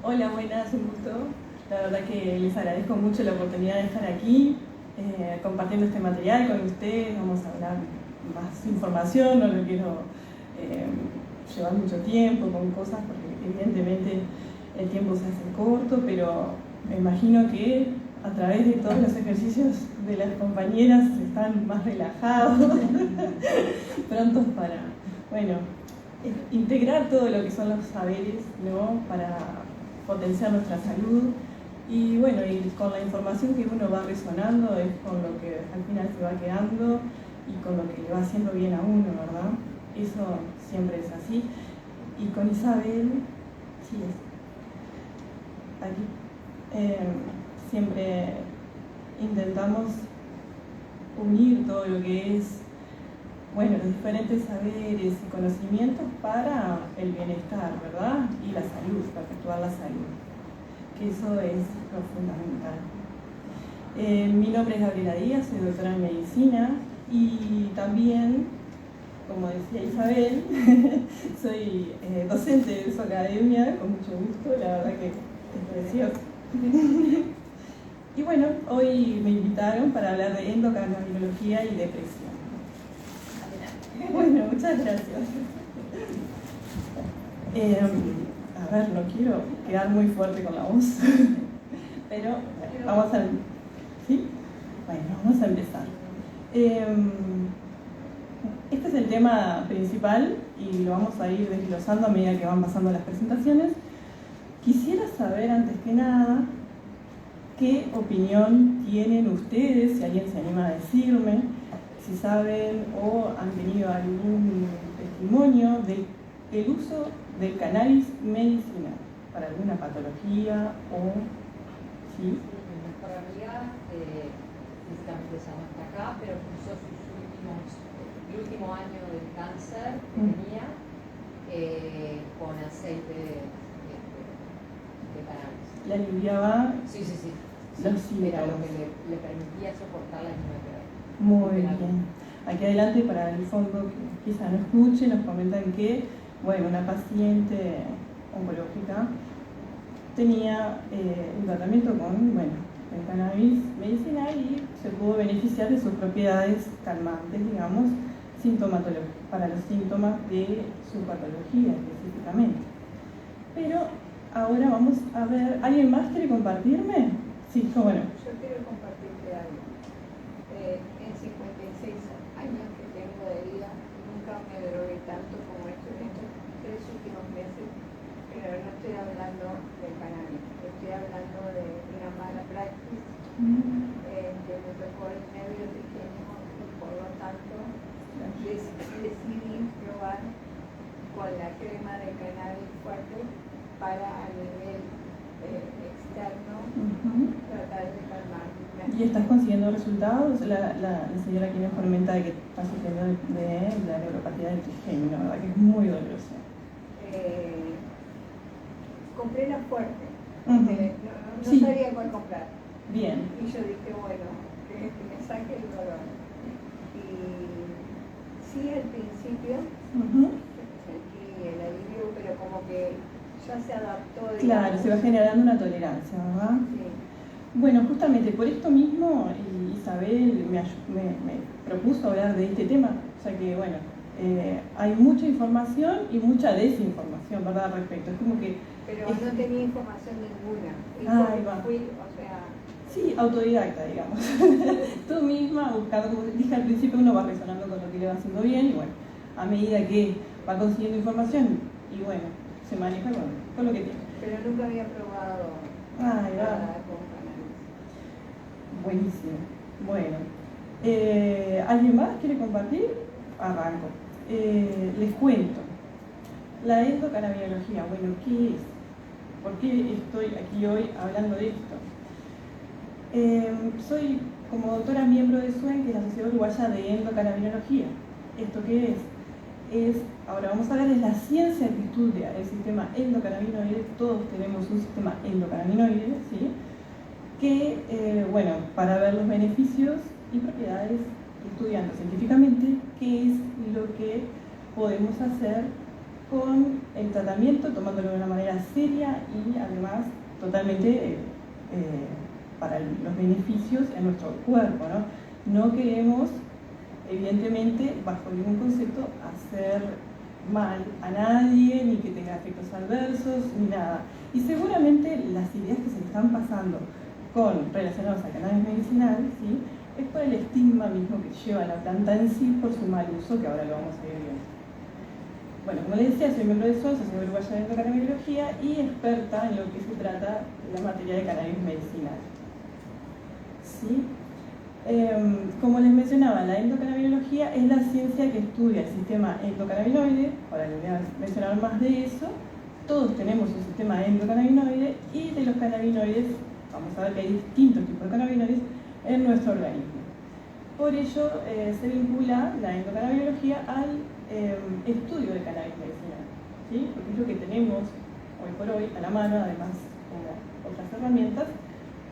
Hola, buenas, un gusto. La verdad que les agradezco mucho la oportunidad de estar aquí compartiendo este material con ustedes. Vamos a hablar más información, no lo quiero llevar mucho tiempo con cosas porque evidentemente el tiempo se hace corto, pero me imagino que a través de todos los ejercicios de las compañeras están más relajados, prontos para, bueno, integrar todo lo que son los saberes, ¿no? Para potenciar nuestra salud y bueno, y con la información que uno va resonando es con lo que al final se va quedando y con lo que le va haciendo bien a uno, ¿verdad? Eso siempre es así. Y con Isabel, sí es aquí, siempre intentamos unir todo lo que es, bueno, los diferentes saberes y conocimientos para el bienestar, ¿verdad? Y la salud, perpetuar la salud, que eso es lo fundamental. Mi nombre es Gabriela Díaz, soy doctora en medicina y también, como decía Isabel, soy docente de su academia, con mucho gusto, la verdad que es precioso. Y bueno, hoy me invitaron para hablar de endocrinología y depresión. Bueno, muchas gracias. A ver, no quiero quedar muy fuerte con la voz, pero vamos a... ¿Sí? Bueno, vamos a empezar. Este es el tema principal y lo vamos a ir desglosando a medida que van pasando las presentaciones. Quisiera saber, antes que nada, qué opinión tienen ustedes, si alguien se anima a decirme, si saben o han tenido algún testimonio del uso del cannabis medicinal para alguna patología o... ¿Sí? En realidad, estamos empezando hasta acá, pero cursó el último año del cáncer que tenía con aceite de cannabis. ¿Le aliviaba? Sí. Los síntomas. Era lo que le permitía soportar la quimioterapia. Muy bien. Aquí adelante, para el fondo que quizá no escuche, nos comentan que, bueno, una paciente oncológica tenía un tratamiento con, bueno, el cannabis medicinal y se pudo beneficiar de sus propiedades calmantes, digamos, para los síntomas de su patología específicamente. Pero ahora vamos a ver, ¿alguien más quiere compartirme? Sí, bueno. Yo quiero compartirte algo. En 56 años que tengo de vida, nunca me drogué tanto como estoy en estos 3 últimos meses, pero no estoy hablando del cannabis, estoy hablando de una mala praxis, que me tocó el nervio pequeño y por lo tanto decidí probar con la crema de cannabis fuerte para a nivel externo tratar de calmarme. ¿Y estás consiguiendo resultados? La señora aquí nos comenta que está sufriendo de la neuropatía del trigémino, ¿verdad? Que es muy dolorosa. Compré la fuerte, no Sí. sabía cuál comprar. Bien. Y yo dije, bueno, que me saque el dolor. Y sí, al principio sentí el alivio, pero como que ya se adaptó. Digamos. Claro, se va generando una tolerancia, ¿verdad? Sí. Bueno, justamente por esto mismo Isabel me propuso hablar de este tema, ya que, bueno, hay mucha información y mucha desinformación, ¿verdad?, al respecto. Es como que... Pero no tenía información ninguna. Y ahí va. fui, o sea... Sí, autodidacta, digamos. Tú misma buscando, como dije al principio, uno va resonando con lo que le va haciendo bien y bueno, a medida que va consiguiendo información y bueno, se maneja con lo que tiene. Pero nunca había probado Ahí va. nada con cannabis. Buenísimo. Bueno, ¿alguien más quiere compartir? Arranco. Les cuento. La endocannabinología, bueno, ¿qué es? ¿Por qué estoy aquí hoy hablando de esto? Soy como doctora miembro de SUEN, que es la Sociedad Uruguaya de Endocannabinología. ¿Esto qué es? Ahora vamos a ver, es la ciencia que estudia el sistema endocannabinoide. Todos tenemos un sistema endocannabinoide, ¿sí? Que, bueno, para ver los beneficios y propiedades, estudiando científicamente qué es lo que podemos hacer con el tratamiento, tomándolo de una manera seria y además totalmente para los beneficios en nuestro cuerpo, ¿no? No queremos, evidentemente, bajo ningún concepto, hacer mal a nadie, ni que tenga efectos adversos, ni nada. Y seguramente las ideas que se le están pasando relacionadas al cannabis medicinal, ¿sí?, es por el estigma mismo que lleva la planta en sí por su mal uso, que ahora lo vamos a ir viendo. Bueno, como les decía, soy miembro de SOS, Sociedad Uruguaya de Endocannabiología, y experta en lo que se trata la materia de cannabis medicinal. ¿Sí? Como les mencionaba, la endocannabiología es la ciencia que estudia el sistema endocannabinoide. Ahora les voy a mencionar más de eso. Todos tenemos un sistema endocannabinoide, y de los cannabinoides, vamos a ver que hay distintos tipos de cannabinoides en nuestro organismo. Por ello se vincula la endocannabiología al estudio del cannabis medicinal, ¿sí? Porque es lo que tenemos hoy por hoy a la mano, además como otras herramientas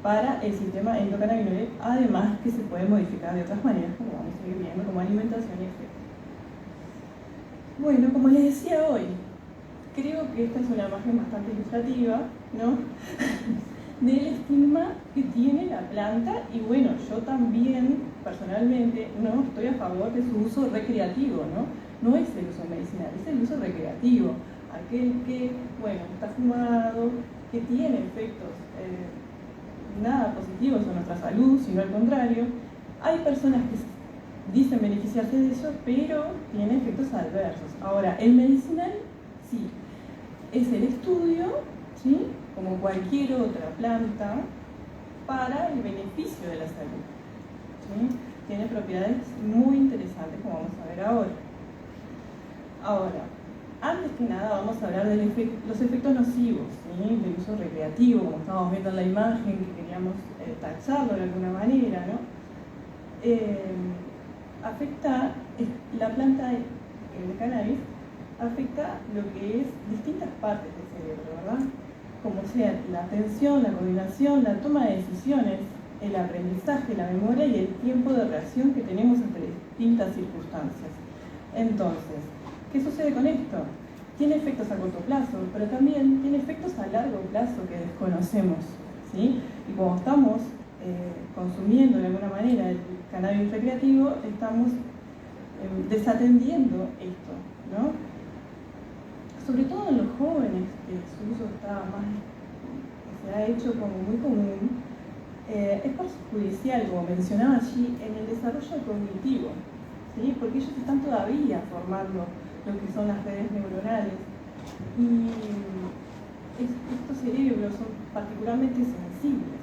para el sistema endocannabinoide, además que se puede modificar de otras maneras, como vamos a ir viendo, como alimentación y efecto. Bueno, como les decía hoy, creo que esta es una imagen bastante ilustrativa, ¿no? Del estigma que tiene la planta, y bueno, yo también personalmente no estoy a favor de su uso recreativo, no es el uso medicinal, es el uso recreativo, aquel que, bueno, está fumado, que tiene efectos nada positivos en nuestra salud, sino al contrario. Hay personas que dicen beneficiarse de eso, pero tiene efectos adversos. Ahora, el medicinal, sí, es el estudio, ¿sí?, como cualquier otra planta, para el beneficio de la salud, ¿sí? Tiene propiedades muy interesantes, como vamos a ver ahora. Ahora, antes que nada vamos a hablar de los efectos nocivos, ¿sí?, del uso recreativo, como estamos viendo en la imagen, que queríamos tacharlo de alguna manera, ¿no? La planta de cannabis afecta lo que es distintas partes del cerebro, ¿verdad? Como sea la atención, la coordinación, la toma de decisiones, el aprendizaje, la memoria y el tiempo de reacción que tenemos ante distintas circunstancias. Entonces, ¿qué sucede con esto? Tiene efectos a corto plazo, pero también tiene efectos a largo plazo que desconocemos, ¿sí? Y como estamos consumiendo de alguna manera el cannabis recreativo, estamos desatendiendo esto, ¿no? Sobre todo en los jóvenes, que su uso se ha hecho como muy común, es perjudicial, como mencionaba allí, en el desarrollo cognitivo, ¿sí? Porque ellos están todavía formando lo que son las redes neuronales, y estos cerebros son particularmente sensibles.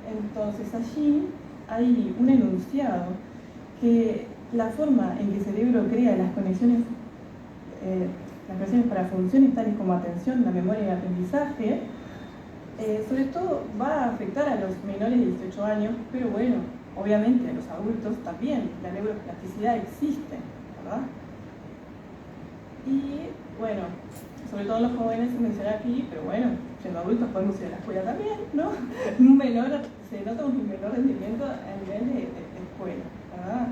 Entonces allí hay un enunciado que la forma en que el cerebro crea las conexiones para funciones tales como atención, la memoria y el aprendizaje, sobre todo va a afectar a los menores de 18 años, pero bueno, obviamente a los adultos también. La neuroplasticidad existe, ¿verdad? Y bueno, sobre todo los jóvenes se menciona aquí, pero bueno, siendo adultos podemos ir a la escuela también, ¿no? Se nota un menor rendimiento a nivel de escuela, ¿verdad?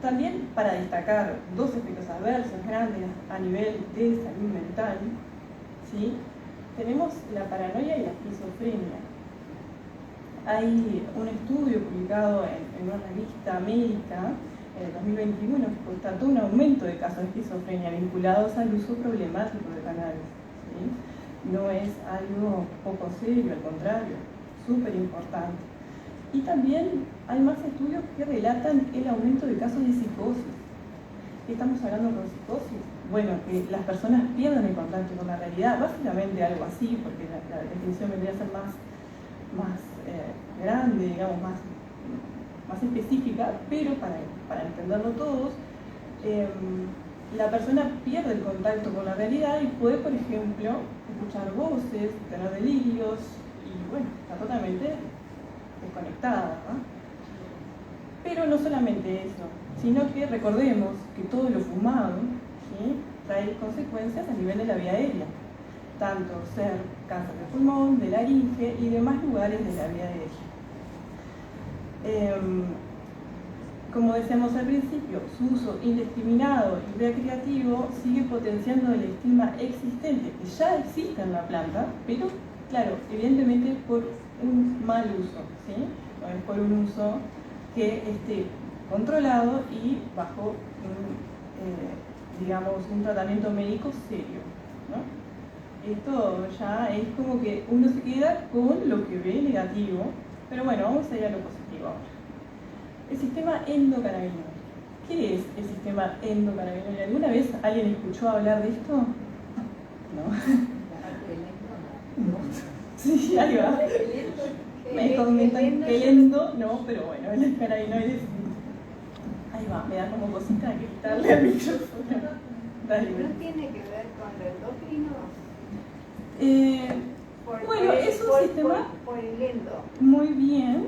También, para destacar dos efectos adversos grandes a nivel de salud mental, ¿sí?, tenemos la paranoia y la esquizofrenia. Hay un estudio publicado en una revista médica en el 2021 que constató un aumento de casos de esquizofrenia vinculados al uso problemático de cannabis, ¿sí? No es algo poco serio, al contrario, súper importante. Y también hay más estudios que relatan el aumento de casos de psicosis. ¿Qué estamos hablando con psicosis? Bueno, que las personas pierden el contacto con la realidad, básicamente algo así, porque la definición vendría a ser más grande, digamos, más específica, pero para entenderlo todos, la persona pierde el contacto con la realidad y puede, por ejemplo, escuchar voces, tener delirios, y bueno, está totalmente desconectada, ¿no? Pero no solamente eso, sino que recordemos que todo lo fumado, ¿sí?, trae consecuencias a nivel de la vía aérea, tanto ser cáncer de pulmón, de laringe y demás lugares de la vía aérea. como decíamos al principio, su uso indiscriminado y recreativo sigue potenciando el estigma existente que ya existe en la planta, pero claro, evidentemente por un mal uso, ¿sí? No es por un uso que esté controlado y bajo un tratamiento médico serio, ¿no? Esto ya es como que uno se queda con lo que ve negativo, pero bueno, vamos a ir a lo positivo ahora. El sistema endocannabinoide. ¿Qué es el sistema endocannabinoide? ¿Alguna vez alguien escuchó hablar de esto? No. Sí, ahí va. Me comentan que el endo, no, pero bueno, el cannabinoide sí. Ahí va, me da como cosita que quitarle al micrófono. Dale. ¿No tiene que ver con lo endocrino? Bueno, es un sistema... Por el endo. Muy bien.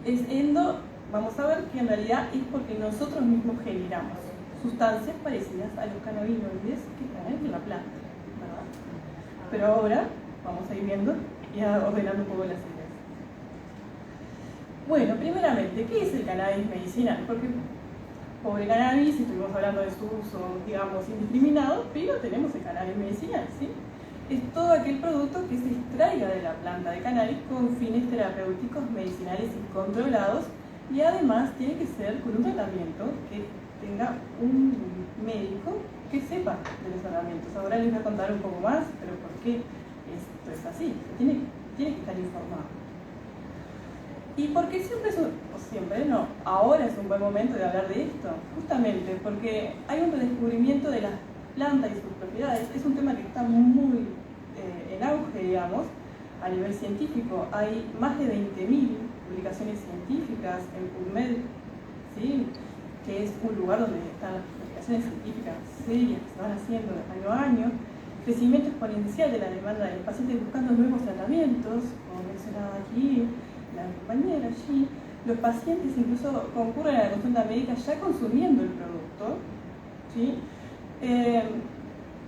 Es endo, vamos a ver que en realidad es porque nosotros mismos generamos sustancias parecidas a los cannabinoides que están en la planta, ¿verdad? Pero ahora vamos a ir viendo y ordenando un poco las ideas. Bueno, primeramente, ¿qué es el cannabis medicinal? Porque pobre cannabis, estuvimos hablando de su uso, digamos, indiscriminado, pero tenemos el cannabis medicinal, ¿sí? Es todo aquel producto que se extraiga de la planta de cannabis con fines terapéuticos, medicinales y controlados, y además tiene que ser con un tratamiento que tenga un médico que sepa de los tratamientos. Ahora les voy a contar un poco más, pero ¿por qué esto es así? Tiene que estar informado. ¿Y por qué ahora es un buen momento de hablar de esto? Justamente porque hay un redescubrimiento de las plantas y sus propiedades. Es un tema que está muy en auge, digamos, a nivel científico. Hay más de 20.000 publicaciones científicas en PubMed, ¿sí? Que es un lugar donde están las publicaciones científicas serias que se van haciendo año a año. Crecimiento exponencial de la demanda de los pacientes buscando nuevos tratamientos, como mencionaba aquí la compañera allí. Los pacientes incluso concurren a la consulta médica ya consumiendo el producto, ¿sí?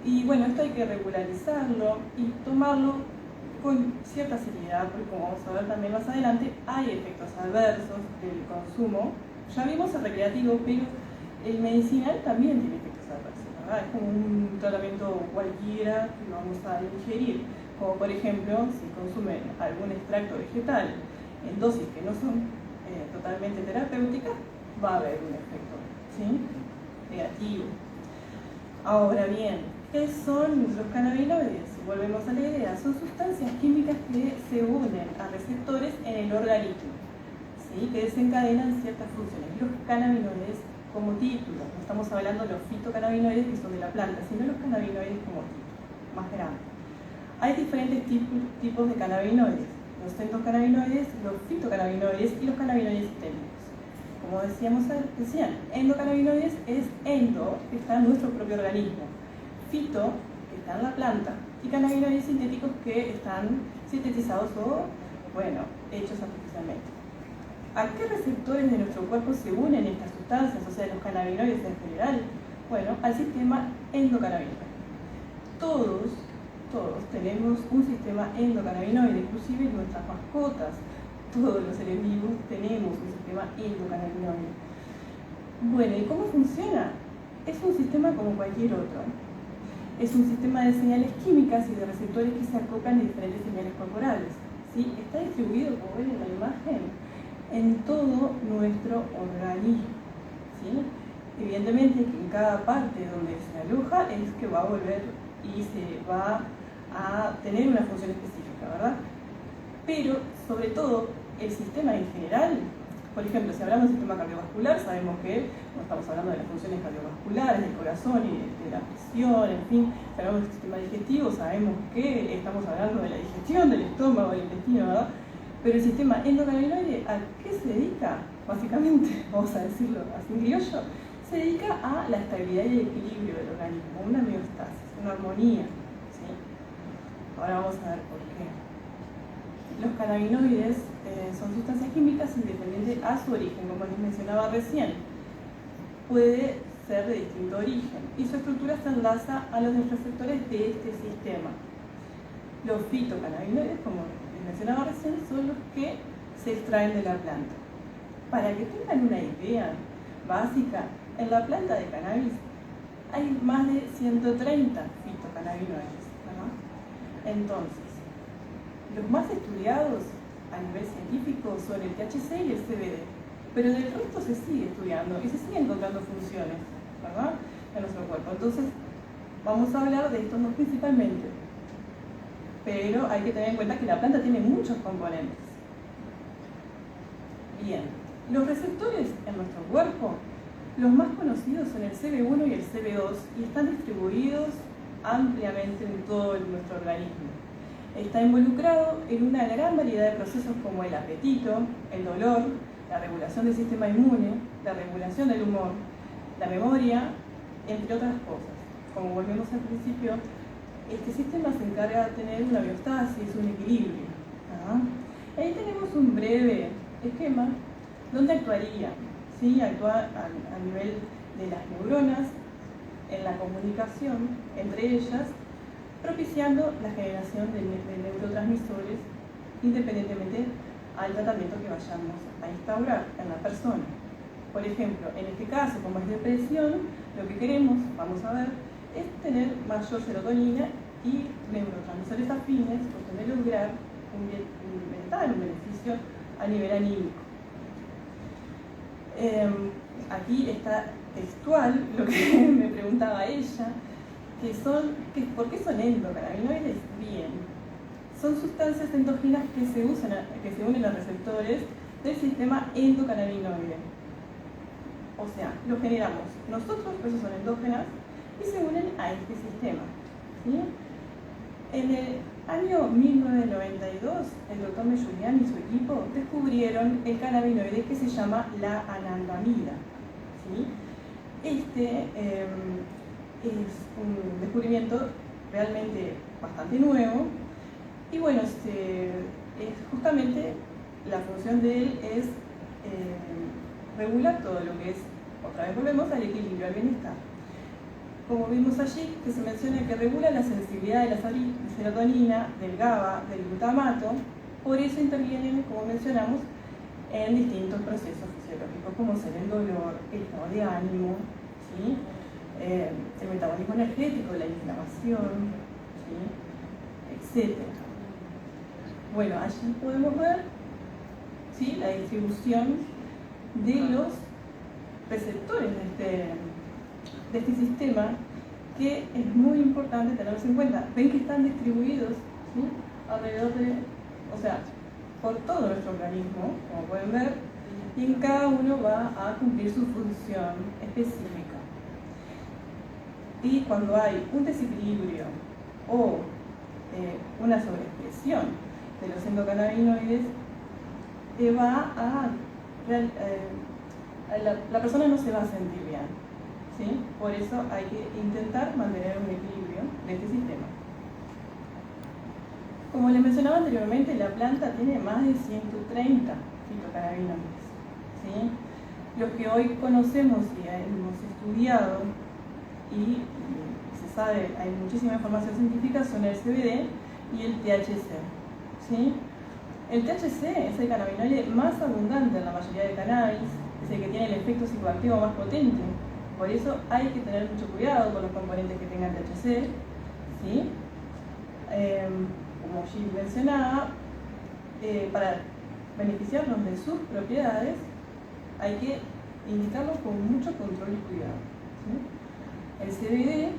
Y bueno, esto hay que regularizarlo y tomarlo con cierta seriedad, porque como vamos a ver también más adelante, hay efectos adversos del consumo. Ya vimos el recreativo, pero el medicinal también tiene efectos adversos, ¿verdad? Es como un tratamiento cualquiera que vamos a ingerir, como por ejemplo, si consumen algún extracto vegetal en dosis que no son totalmente terapéuticas, va a haber un efecto, ¿sí? Negativo. Ahora bien, ¿qué son los cannabinoides? Volvemos a la idea, son sustancias químicas que se unen a receptores en el organismo, ¿sí? Que desencadenan ciertas funciones. Los cannabinoides como título, no estamos hablando de los fitocannabinoides que son de la planta, sino los cannabinoides como título, más grande. Hay diferentes tipos de cannabinoides, los endocannabinoides, los fitocannabinoides y los cannabinoides sistémicos. Como decían, endocannabinoides es endo, que está en nuestro propio organismo, fito, que está en la planta, y cannabinoides sintéticos que están sintetizados o, hechos artificialmente. ¿A qué receptores de nuestro cuerpo se unen estas sustancias, o sea, los cannabinoides en general? Bueno, al sistema endocannabinoide. Todos tenemos un sistema endocannabinoide, inclusive nuestras mascotas, todos los seres vivos tenemos un sistema endocannabinoide. Bueno, ¿y cómo funciona? Es un sistema como cualquier otro. Es un sistema de señales químicas y de receptores que se acoplan a diferentes señales corporales, ¿sí? Está distribuido, como ven en la imagen, en todo nuestro organismo, ¿sí? Evidentemente que en cada parte donde se aloja es que va a volver y se va a tener una función específica, ¿verdad? Pero, sobre todo, el sistema en general, por ejemplo, si hablamos del sistema cardiovascular, sabemos que no estamos hablando de las funciones cardiovasculares, del corazón y de la presión, en fin. Si hablamos del sistema digestivo, sabemos que estamos hablando de la digestión, del estómago, del intestino, ¿verdad? Pero el sistema endocannabinoide, ¿a qué se dedica? Básicamente, vamos a decirlo así en criollo, se dedica a la estabilidad y el equilibrio del organismo, una homeostasis, una armonía, ¿sí? Ahora vamos a ver por qué. Los cannabinoides son sustancias químicas independientes a su origen, como les mencionaba recién. Puede ser de distinto origen y su estructura se enlaza a los receptores de este sistema. Los fitocannabinoides, como les mencionaba recién, son los que se extraen de la planta. Para que tengan una idea, básica, en la planta de cannabis hay más de 130 fitocannabinoides, ¿verdad? Entonces, los más estudiados a nivel científico son el THC y el CBD, pero del resto se sigue estudiando y se siguen encontrando funciones, ¿verdad?, en nuestro cuerpo. Entonces, vamos a hablar de estos dos principalmente, pero hay que tener en cuenta que la planta tiene muchos componentes. Bien, los receptores en nuestro cuerpo, los más conocidos son el CB1 y el CB2 y están distribuidos ampliamente en todo nuestro organismo. Está involucrado en una gran variedad de procesos como el apetito, el dolor, la regulación del sistema inmune, la regulación del humor, la memoria, entre otras cosas. Como volvemos al principio, este sistema se encarga de tener una homeostasis, un equilibrio. Ahí tenemos un breve esquema donde actuaría. ¿Sí? Actúa a nivel de las neuronas, en la comunicación entre ellas, propiciando la generación de neurotransmisores independientemente al tratamiento que vayamos a instaurar en la persona. Por ejemplo, en este caso, como es depresión, lo que queremos, vamos a ver, es tener mayor serotonina y neurotransmisores afines, por lograr un beneficio a nivel anímico. Aquí está textual lo que me preguntaba ella, ¿por qué son endocannabinoides? Bien, son sustancias endógenas que se unen a receptores del sistema endocannabinoide. O sea, los generamos nosotros, por eso son endógenas, y se unen a este sistema. ¿Sí? En el año 1992, el doctor Mellulian y su equipo descubrieron el cannabinoide que se llama la anandamida. ¿Sí? Este es un descubrimiento realmente bastante nuevo y bueno, es justamente la función de él es regular todo lo que es, otra vez volvemos al equilibrio, al bienestar. Como vimos allí, que se menciona que regula la sensibilidad de la serotonina, del GABA, del glutamato, por eso intervienen, como mencionamos, en distintos procesos fisiológicos, como ser el dolor, el estado de ánimo, ¿sí? El metabolismo energético, la inflamación, ¿sí? Etc. Bueno, allí podemos ver, ¿sí?, la distribución de los receptores de este sistema, que es muy importante tenerlos en cuenta. Ven que están distribuidos, ¿sí?, alrededor de, o sea, por todo nuestro organismo, como pueden ver, y en cada uno va a cumplir su función específica. Y cuando hay un desequilibrio o una sobreexpresión de los endocannabinoides, la persona no se va a sentir bien, ¿sí? Por eso hay que intentar mantener un equilibrio de este sistema. Como les mencionaba anteriormente, la planta tiene más de 130 fitocannabinoides, ¿sí? Los que hoy conocemos y hemos estudiado y se sabe, hay muchísima información científica, son el CBD y el THC, ¿sí? El THC es el cannabinoide más abundante en la mayoría de cannabis, es el que tiene el efecto psicoactivo más potente. Por eso hay que tener mucho cuidado con los componentes que tengan THC, ¿sí? Como Gil mencionaba, para beneficiarnos de sus propiedades hay que indicarlo con mucho control y cuidado, ¿sí? El CBD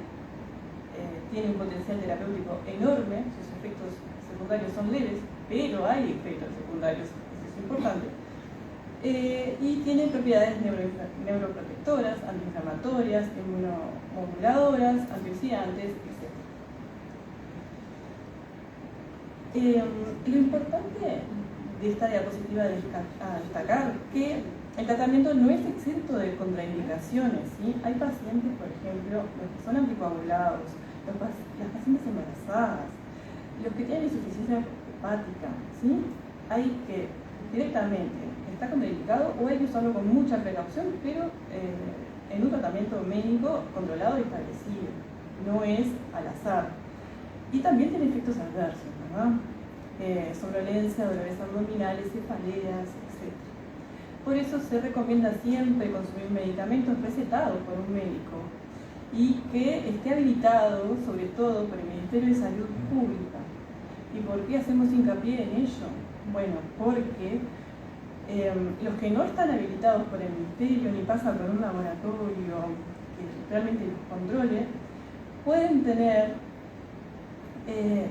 tiene un potencial terapéutico enorme, sus efectos secundarios son leves, pero hay efectos secundarios, eso es importante. Y tiene propiedades neuroprotectoras, antiinflamatorias, inmunomoduladoras, antioxidantes, etc. Lo importante de esta diapositiva a destacar que el tratamiento no es exento de contraindicaciones, ¿sí? Hay pacientes, por ejemplo, los que son anticoagulados, las pacientes embarazadas, los que tienen insuficiencia hepática, ¿sí? Hay que directamente, está contraindicado o hay que usarlo con mucha precaución, pero en un tratamiento médico controlado y establecido, no es al azar. Y también tiene efectos adversos, ¿verdad? Somnolencia, dolores abdominales, cefaleas, etc. Por eso se recomienda siempre consumir medicamentos recetados por un médico y que esté habilitado sobre todo por el Ministerio de Salud Pública. ¿Y por qué hacemos hincapié en ello? Bueno, porque los que no están habilitados por el Ministerio ni pasan por un laboratorio que realmente los controle, pueden tener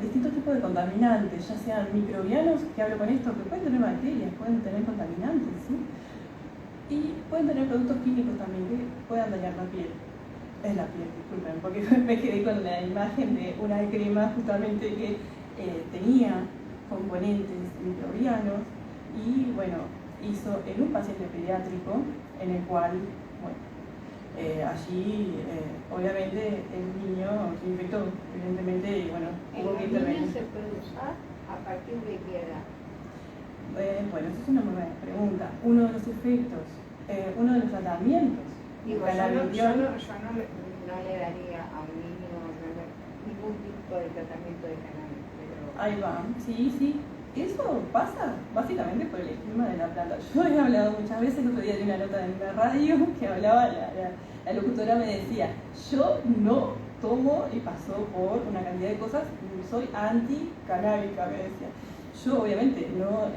distintos tipos de contaminantes, ya sean microbianos, que hablo con esto, que pueden tener bacterias, pueden tener contaminantes, ¿sí? Y pueden tener productos químicos también que puedan dañar la piel. Es la piel, disculpen, porque me quedé con la imagen de una crema justamente que tenía componentes microbianos y bueno, hizo en un paciente pediátrico en el cual, bueno, allí obviamente el niño se infectó, evidentemente, y bueno, hubo que ¿En los intervenir. niños se puede usar a partir de qué edad? Bueno, esa es una muy buena pregunta. Uno de los efectos, uno de los tratamientos, Digo, yo cannabidiol, no le daría a un niño ningún tipo de tratamiento de cannabis, pero ahí va, sí. Eso pasa básicamente por el esquema de la planta. Yo he hablado muchas veces, el otro día de una nota en una radio que hablaba, la locutora me decía, yo no tomo, y pasó por una cantidad de cosas, soy anti-canábica, me decía. Yo obviamente no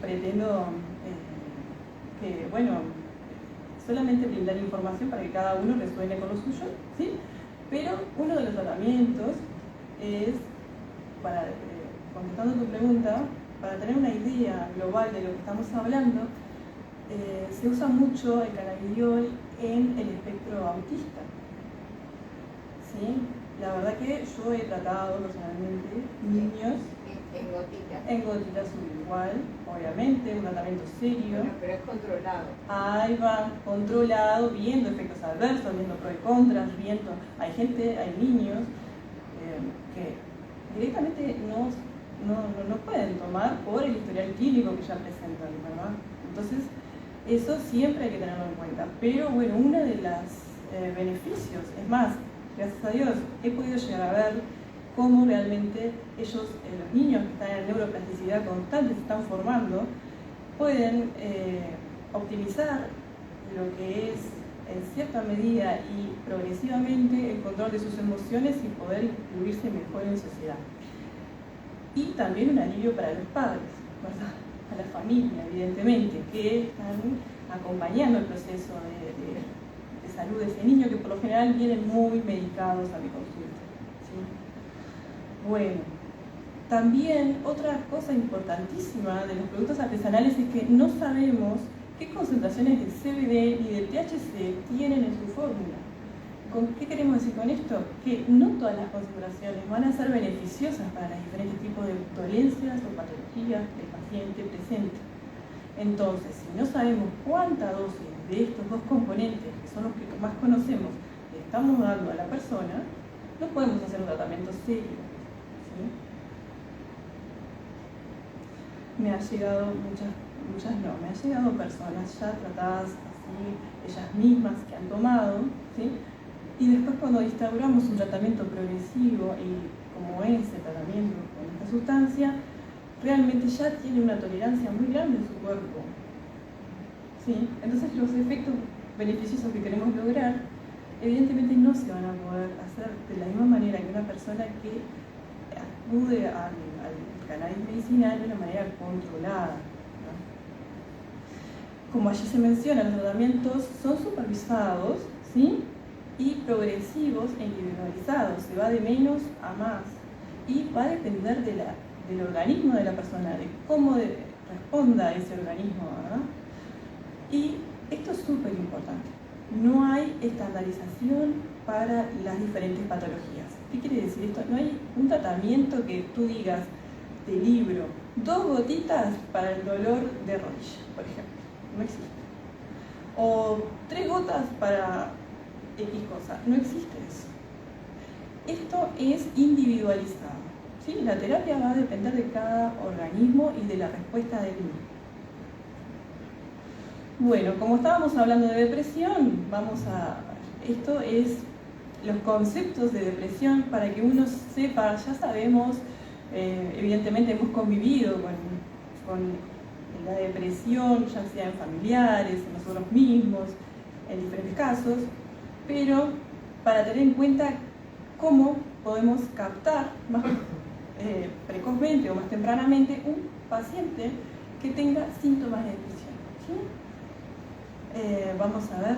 pretendo que, bueno, solamente brindar información para que cada uno resuene con lo suyo, ¿sí? Pero uno de los tratamientos es, contestando tu pregunta, para tener una idea global de lo que estamos hablando, se usa mucho el cannabidiol en el espectro autista, ¿sí? La verdad que yo he tratado personalmente niños en gotitas. en gotitas igual, obviamente, un tratamiento serio. Bueno, pero es controlado. Ahí va, controlado, viendo efectos adversos, viendo pros y contras, viendo. Hay niños que directamente no pueden tomar por el historial clínico que ya presentan, ¿verdad? Entonces, eso siempre hay que tenerlo en cuenta. Pero bueno, uno de los beneficios, es más, gracias a Dios, he podido llegar a ver cómo realmente ellos, los niños que están en neuroplasticidad constante, se están formando, pueden optimizar lo que es en cierta medida y progresivamente el control de sus emociones y poder incluirse mejor en sociedad. Y también un alivio para los padres, ¿verdad? A la familia, evidentemente, que están acompañando el proceso de salud de ese niño, que por lo general vienen muy medicados a mi consulta, ¿sí? Bueno, también otra cosa importantísima de los productos artesanales es que no sabemos qué concentraciones de CBD ni de THC tienen en su fórmula. ¿Qué queremos decir con esto? Que no todas las concentraciones van a ser beneficiosas para los diferentes tipos de dolencias o patologías del paciente presente. Entonces, si no sabemos cuánta dosis de estos dos componentes, que son los que más conocemos, le estamos dando a la persona, no podemos hacer un tratamiento serio, ¿sí? Me ha llegado me han llegado personas ya tratadas así, ellas mismas que han tomado, ¿sí? Y después cuando instauramos un tratamiento progresivo y como ese tratamiento con esta sustancia, realmente ya tiene una tolerancia muy grande en su cuerpo, ¿sí? Entonces los efectos beneficiosos que queremos lograr evidentemente no se van a poder hacer de la misma manera que una persona que acude al cannabis medicinal de una manera controlada, ¿no? Como allí se menciona, los tratamientos son supervisados, ¿sí? Y progresivos e individualizados, se va de menos a más y va a depender del organismo de la persona, de cómo responda ese organismo, ¿verdad? Y esto es súper importante, no hay estandarización para las diferentes patologías. ¿Qué quiere decir esto? No hay un tratamiento que tú digas de libro, 2 gotitas para el dolor de rodilla, por ejemplo, no existe. O 3 gotas para X cosa, no existe eso. Esto es individualizado, ¿sí? La terapia va a depender de cada organismo y de la respuesta del mismo. Bueno, como estábamos hablando de depresión, esto es los conceptos de depresión para que uno sepa, ya sabemos, evidentemente hemos convivido con la depresión, ya sea en familiares, en nosotros mismos, en diferentes casos, pero para tener en cuenta cómo podemos captar más precozmente o más tempranamente un paciente que tenga síntomas de depresión, ¿sí? Vamos a ver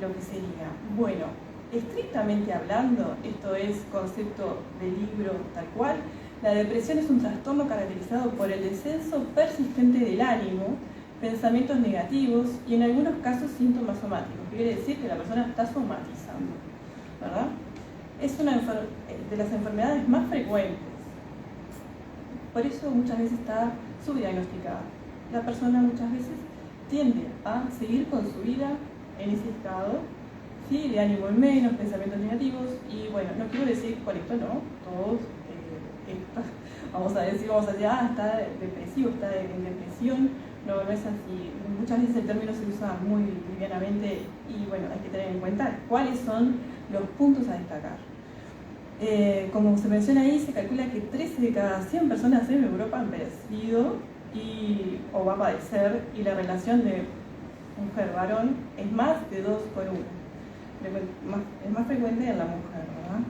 lo que sería. Bueno, estrictamente hablando, esto es concepto de libro tal cual, la depresión es un trastorno caracterizado por el descenso persistente del ánimo, pensamientos negativos y en algunos casos síntomas somáticos. Quiere decir que la persona está somatizando, ¿verdad? Es una de las enfermedades más frecuentes. Por eso muchas veces está subdiagnosticada. La persona muchas veces tiende a seguir con su vida en ese estado, ¿sí? De ánimo en menos, pensamientos negativos, y bueno, no quiero decir con esto, no, todos, vamos a decir, está depresivo, está en depresión, no es así. Muchas veces el término se usa muy livianamente y bueno, hay que tener en cuenta cuáles son los puntos a destacar. Como se menciona ahí, se calcula que 13 de cada 100 personas en Europa han padecido o va a padecer, y la relación de mujer-varón es más de 2 por 1. Es más frecuente en la mujer, ¿verdad?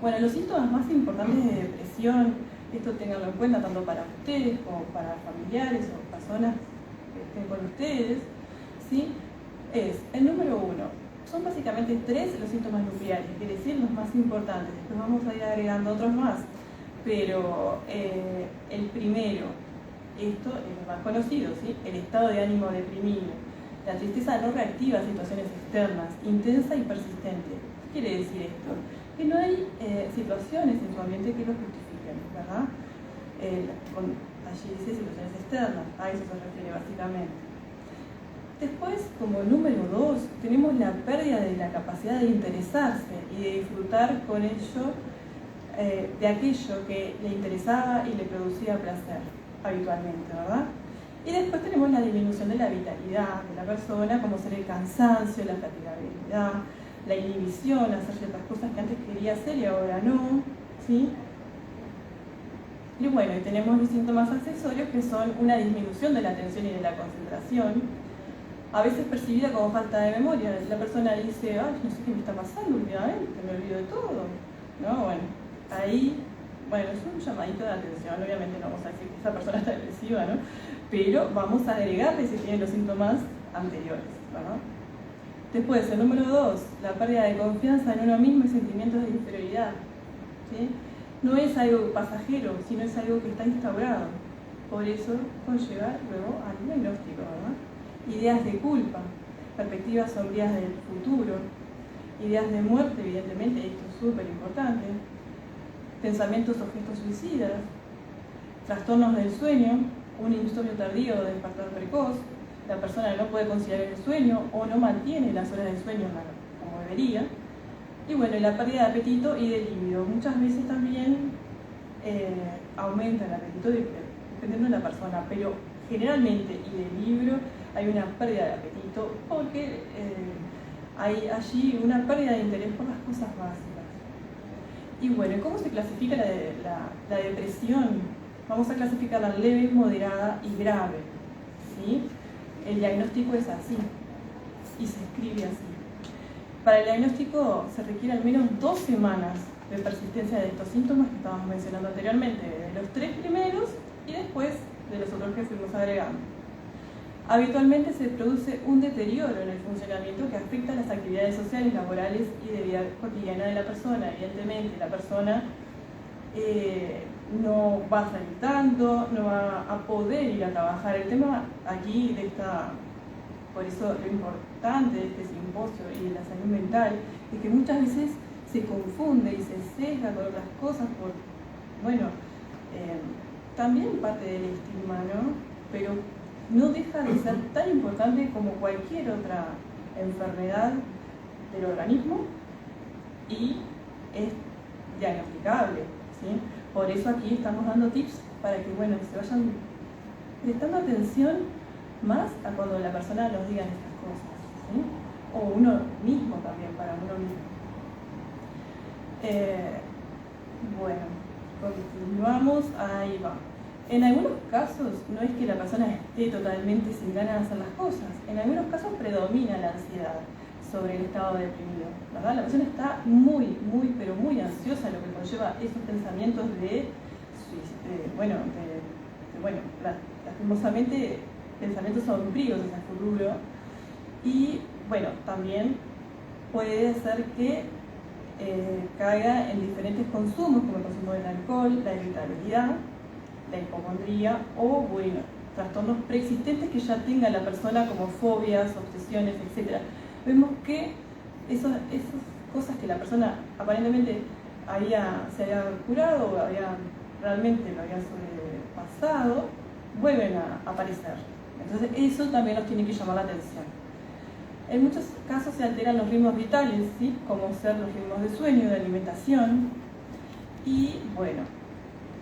Bueno, los síntomas más importantes de depresión, esto tenganlo en cuenta tanto para ustedes como para familiares o personas que estén con ustedes, ¿sí? Es el número 1. Son básicamente 3 los síntomas nucleares, quiere decir los más importantes. Después vamos a ir agregando otros más, pero el primero, esto es el más conocido, ¿sí? El estado de ánimo deprimido, la tristeza no reactiva a situaciones externas, intensa y persistente. ¿Qué quiere decir esto? Que no hay situaciones en su ambiente que lo justifiquen, ¿verdad? Allí dice situaciones externas, a eso se refiere básicamente. Después, como número 2, tenemos la pérdida de la capacidad de interesarse y de disfrutar con ello, de aquello que le interesaba y le producía placer habitualmente, ¿verdad? Y después tenemos la disminución de la vitalidad de la persona, como ser el cansancio, la fatigabilidad, la inhibición, hacer ciertas cosas que antes quería hacer y ahora no, ¿sí? Y bueno, y tenemos los síntomas accesorios, que son una disminución de la atención y de la concentración, a veces percibida como falta de memoria. La persona dice, ay, no sé qué me está pasando últimamente, me olvido de todo, ¿no? Bueno, ahí, bueno, es un llamadito de atención. Obviamente no vamos a decir que esa persona está depresiva, ¿no? Pero vamos a agregarle si tiene los síntomas anteriores, ¿verdad? Después, el número 2, la pérdida de confianza en uno mismo y sentimientos de inferioridad, ¿sí? No es algo pasajero, sino es algo que está instaurado. Por eso conlleva luego al diagnóstico, ¿verdad? Ideas de culpa, perspectivas sombrías del futuro, ideas de muerte, evidentemente, esto es súper importante, pensamientos o gestos suicidas, trastornos del sueño, un insomnio tardío o despertar precoz, la persona no puede conciliar el sueño o no mantiene las horas de sueño como debería, y bueno, la pérdida de apetito y de libido. Muchas veces también aumenta el apetito dependiendo de la persona, pero generalmente y del libro hay una pérdida de apetito porque hay allí una pérdida de interés por las cosas básicas. Y bueno, ¿cómo se clasifica la depresión? Vamos a clasificarla leve, moderada y grave, ¿sí? El diagnóstico es así y se escribe así. Para el diagnóstico se requiere al menos 2 semanas de persistencia de estos síntomas que estábamos mencionando anteriormente, de los 3 primeros y después de los otros que fuimos agregando. Habitualmente se produce un deterioro en el funcionamiento que afecta a las actividades sociales, laborales y de vida cotidiana de la persona. Evidentemente, la persona no va a salir tanto, no va a poder ir a trabajar. El tema aquí por eso lo importante de este simposio y de la salud mental es que muchas veces se confunde y se sesga con otras cosas también parte del estigma, ¿no? Pero no deja de ser tan importante como cualquier otra enfermedad del organismo y es diagnosticable, ¿sí? Por eso aquí estamos dando tips para que se vayan prestando atención más a cuando la persona nos diga estas cosas, ¿sí? O uno mismo también, para uno mismo. Bueno, continuamos, ahí va. En algunos casos no es que la persona esté totalmente sin ganas de hacer las cosas, en algunos casos predomina la ansiedad sobre el estado deprimido, ¿verdad? La persona está muy, pero muy ansiosa, lo que conlleva esos pensamientos lastimosamente pensamientos sombríos hacia el futuro. Y bueno, también puede ser que caiga en diferentes consumos, como el consumo del alcohol, la irritabilidad, la hipocondría o, bueno, trastornos preexistentes que ya tenga la persona como fobias, obsesiones, etc. Vemos que esas cosas que la persona aparentemente se había curado o realmente lo había sobrepasado, vuelven a aparecer. Entonces eso también nos tiene que llamar la atención. En muchos casos se alteran los ritmos vitales, ¿sí? Como ser los ritmos de sueño, de alimentación, y bueno,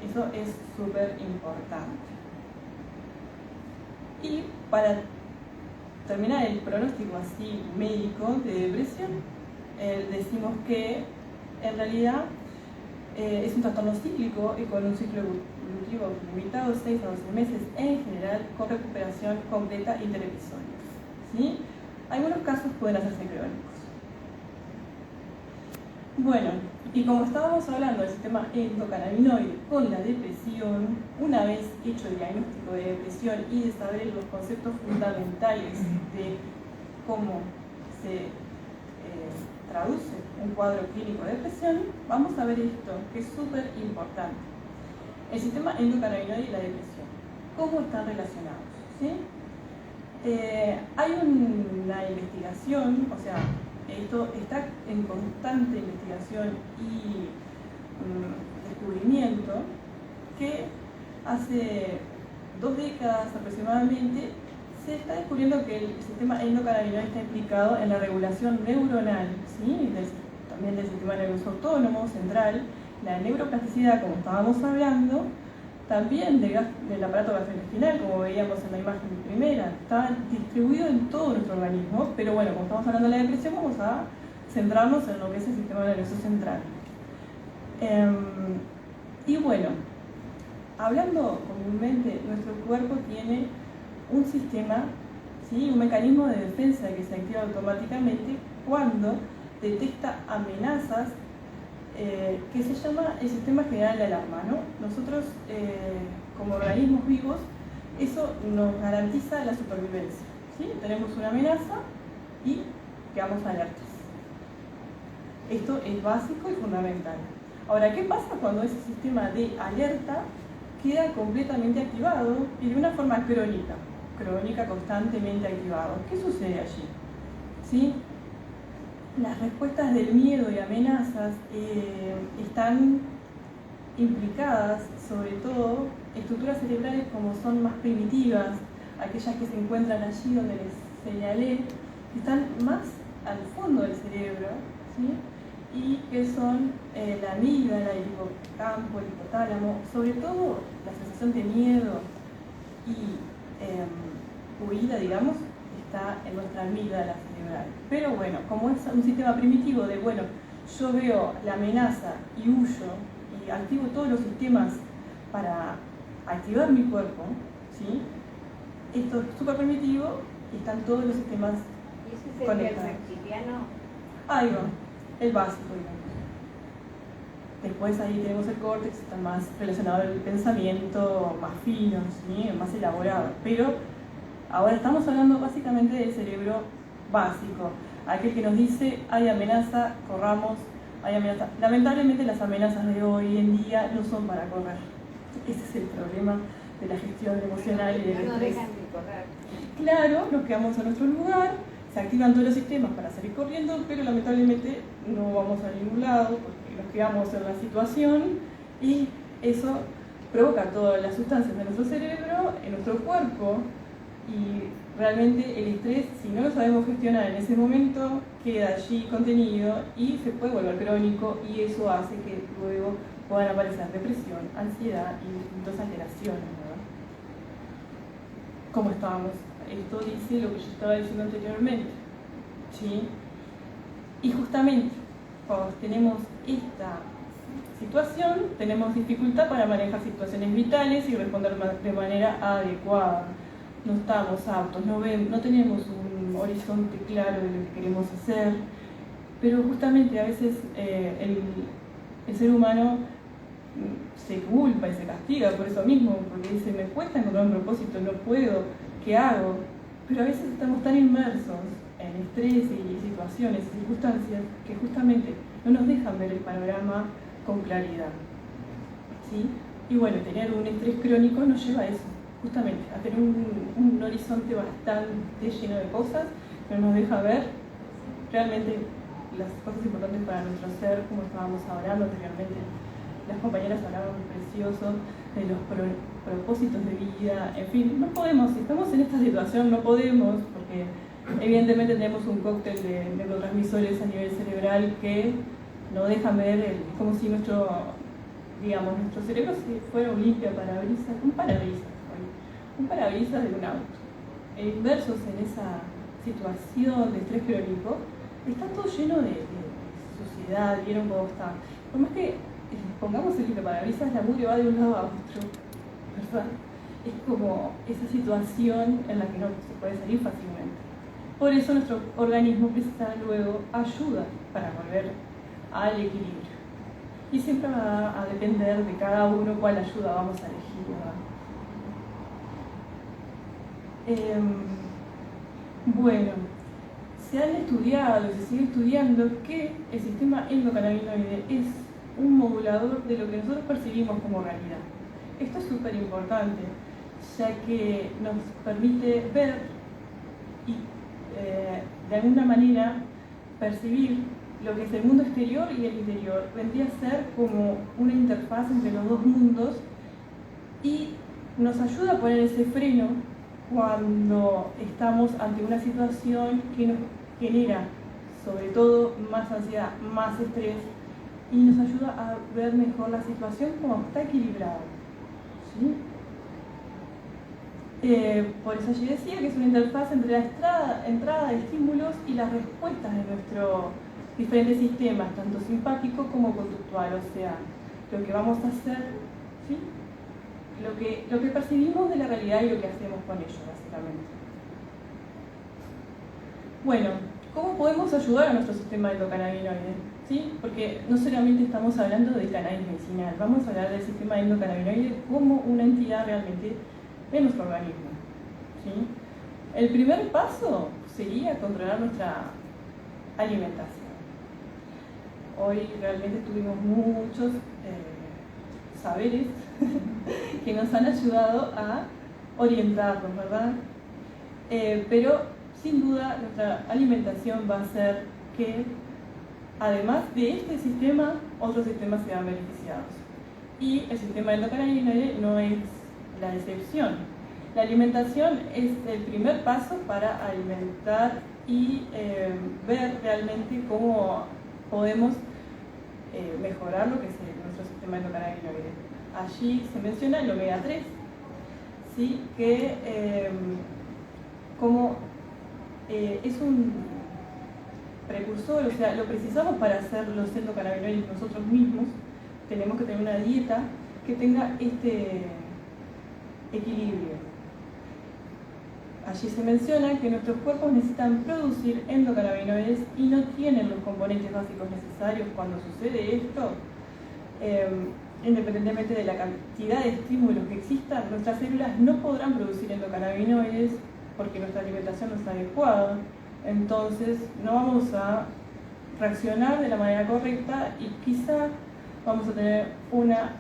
eso es súper importante. Y para terminar el pronóstico así médico de depresión, decimos que en realidad es un trastorno cíclico y con un ciclo evolutivo limitado, 6 a 12 meses en general, con recuperación completa interepisódica, ¿sí? Algunos casos pueden hacerse crónicos. Bueno, y como estábamos hablando del sistema endocannabinoide con la depresión, una vez hecho el diagnóstico de depresión y de saber los conceptos fundamentales de cómo se traduce un cuadro clínico de depresión, vamos a ver esto, que es súper importante. El sistema endocannabinoide y la depresión, ¿cómo están relacionados? ¿Sí? Hay una investigación, o sea, esto está en constante investigación y descubrimiento, que hace 2 décadas aproximadamente se está descubriendo que el sistema endocannabinoide está implicado en la regulación neuronal, ¿sí? También del sistema nervioso autónomo central, la neuroplasticidad, como estábamos hablando, también del aparato gastrointestinal, como veíamos en la imagen primera. Está distribuido en todo nuestro organismo, pero bueno, como estamos hablando de la depresión, vamos a centrarnos en lo que es el sistema nervioso central. Y bueno, hablando comúnmente, nuestro cuerpo tiene un sistema, ¿sí? Un mecanismo de defensa que se activa automáticamente cuando detecta amenazas, que se llama el sistema general de alarma, ¿no? Nosotros, como organismos vivos, eso nos garantiza la supervivencia, ¿sí? Tenemos una amenaza y quedamos alertas. Esto es básico y fundamental. Ahora, ¿qué pasa cuando ese sistema de alerta queda completamente activado y de una forma crónica, constantemente activado? ¿Qué sucede allí? ¿Sí? Las respuestas del miedo y amenazas están implicadas, sobre todo, estructuras cerebrales como son más primitivas, aquellas que se encuentran allí donde les señalé, que están más al fondo del cerebro, ¿sí? Y que son la amígdala, el hipocampo, el hipotálamo, sobre todo la sensación de miedo y huida, digamos, está en nuestra amígdala cerebral. Pero bueno, como es un sistema primitivo de, bueno, yo veo la amenaza y huyo y activo todos los sistemas para activar mi cuerpo, ¿sí? Esto es súper primitivo y están todos los sistemas conectados. ¿Y ese sería el reptiliano? Ahí va, el básico, digamos. Después ahí tenemos el córtex, está más relacionado al pensamiento, más fino, ¿sí? Más elaborado. Pero ahora estamos hablando básicamente del cerebro básico, aquel que nos dice hay amenaza, corramos, hay amenaza. Lamentablemente las amenazas de hoy en día no son para correr. Ese es el problema de la gestión emocional y del estrés. No dejan de correr. Claro, nos quedamos a nuestro lugar, se activan todos los sistemas para salir corriendo, pero lamentablemente no vamos a ningún lado porque nos quedamos en la situación y eso provoca todas las sustancias de nuestro cerebro, en nuestro cuerpo. Y realmente el estrés, si no lo sabemos gestionar en ese momento, queda allí contenido y se puede volver crónico, y eso hace que luego puedan aparecer depresión, ansiedad y distintas alteraciones, ¿verdad? Como estábamos, esto dice lo que yo estaba diciendo anteriormente, ¿sí? Y justamente cuando tenemos esta situación, tenemos dificultad para manejar situaciones vitales y responder de manera adecuada. No estamos aptos, no tenemos un horizonte claro de lo que queremos hacer, pero justamente a veces el ser humano se culpa y se castiga por eso mismo, porque dice, me cuesta encontrar un propósito, no puedo, ¿qué hago? Pero a veces estamos tan inmersos en estrés y situaciones y circunstancias que justamente no nos dejan ver el panorama con claridad, ¿sí? Y bueno, tener un estrés crónico nos lleva a eso, justamente, a tener un horizonte bastante lleno de cosas que no nos deja ver realmente las cosas importantes para nuestro ser, como estábamos hablando anteriormente. Las compañeras hablaban precioso de los propósitos de vida, en fin, no podemos, si estamos en esta situación no podemos, porque evidentemente tenemos un cóctel de neurotransmisores a nivel cerebral que no dejan ver, como si nuestro cerebro fuera un limpiaparabrisas, un parabrisas de un auto. Inmersos en esa situación de estrés crónico, está todo lleno de suciedad, vieron cómo está. Por más que pongamos el limpiaparabrisas, la mugre va de un lado a otro, ¿verdad? Es como esa situación en la que no se puede salir fácilmente. Por eso nuestro organismo precisa luego ayuda para volver al equilibrio. Y siempre va a depender de cada uno cuál ayuda vamos a elegir, ¿verdad? Bueno, se han estudiado y se sigue estudiando que el sistema endocannabinoide es un modulador de lo que nosotros percibimos como realidad. Esto es súper importante, ya que nos permite ver y de alguna manera percibir lo que es el mundo exterior y el interior. Vendría a ser como una interfaz entre los dos mundos y nos ayuda a poner ese freno cuando estamos ante una situación que nos genera sobre todo más ansiedad, más estrés, y nos ayuda a ver mejor la situación como está equilibrada, ¿sí? Por eso yo decía que es una interfaz entre la entrada de estímulos y las respuestas de nuestros diferentes sistemas, tanto simpático como conductual, o sea, lo que vamos a hacer, ¿sí? Lo que percibimos de la realidad y lo que hacemos con ello, básicamente. Bueno, ¿cómo podemos ayudar a nuestro sistema endocannabinoide? ¿Sí? Porque no solamente estamos hablando de cannabis medicinal, vamos a hablar del sistema endocannabinoide como una entidad realmente de nuestro organismo, ¿sí? El primer paso sería controlar nuestra alimentación. Hoy realmente tuvimos muchos saberes que nos han ayudado a orientarnos, ¿verdad? Pero sin duda nuestra alimentación va a hacer que además de este sistema, otros sistemas se vean beneficiados. Y el sistema endocannabinoide no es la excepción. La alimentación es el primer paso para alimentar y ver realmente cómo podemos mejorar lo que es nuestro sistema endocannabinoide. Allí se menciona el omega 3, ¿sí? Que es un precursor, o sea, lo precisamos para hacer los endocannabinoides nosotros mismos. Tenemos que tener una dieta que tenga este equilibrio. Allí se menciona que nuestros cuerpos necesitan producir endocannabinoides y no tienen los componentes básicos necesarios. Cuando sucede esto, independientemente de la cantidad de estímulos que existan, nuestras células no podrán producir endocannabinoides porque nuestra alimentación no es adecuada. Entonces no vamos a reaccionar de la manera correcta y quizá vamos a tener una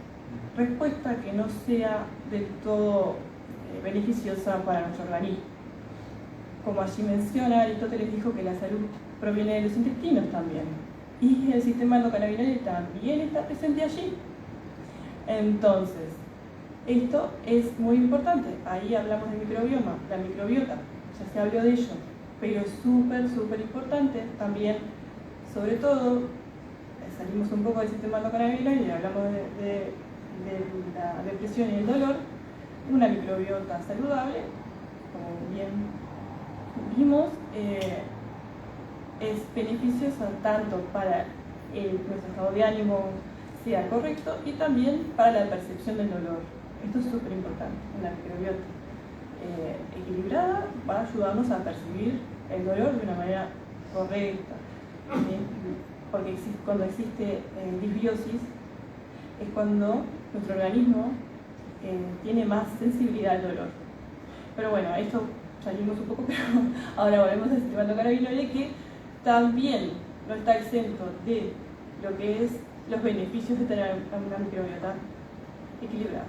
respuesta que no sea del todo beneficiosa para nuestro organismo. Como allí menciona, Aristóteles dijo que la salud proviene de los intestinos también, y el sistema endocannabinoide también está presente allí. Entonces, esto es muy importante. Ahí hablamos de microbioma, la microbiota, ya se habló de ello, pero es súper importante también, sobre todo, salimos un poco del sistema endocannabinoide y hablamos de la depresión y el dolor. Una microbiota saludable, como bien vimos, es beneficiosa tanto para nuestro estado de ánimo, sea correcto y también para la percepción del dolor. Esto es súper importante. Una microbiota equilibrada va a ayudarnos a percibir el dolor de una manera correcta. ¿Sí? Porque cuando existe disbiosis es cuando nuestro organismo tiene más sensibilidad al dolor. Pero bueno, esto salimos un poco, pero ahora volvemos al sistema endocannabinoide, que también no está exento de lo que es los beneficios de tener una microbiota equilibrada.